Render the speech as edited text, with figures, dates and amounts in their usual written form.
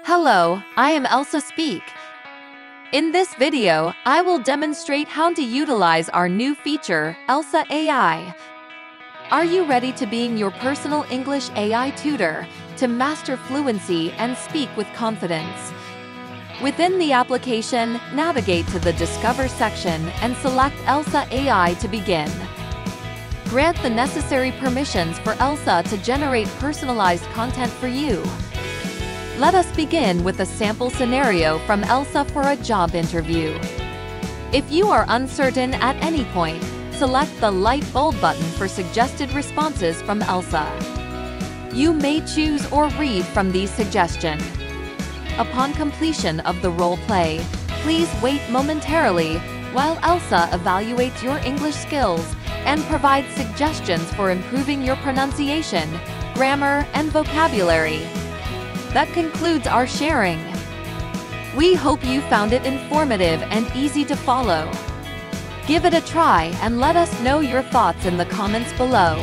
Hello, I am Elsa Speak. In this video, I will demonstrate how to utilize our new feature, Elsa AI. Are you ready to being your personal English AI tutor to master fluency and speak with confidence? Within the application, navigate to the Discover section and select Elsa AI to begin. Grant the necessary permissions for Elsa to generate personalized content for you. Let us begin with a sample scenario from Elsa for a job interview. If you are uncertain at any point, select the light bulb button for suggested responses from Elsa. You may choose or read from these suggestions. Upon completion of the role play, please wait momentarily while Elsa evaluates your English skills and provides suggestions for improving your pronunciation, grammar, and vocabulary. That concludes our sharing. We hope you found it informative and easy to follow. Give it a try and let us know your thoughts in the comments below.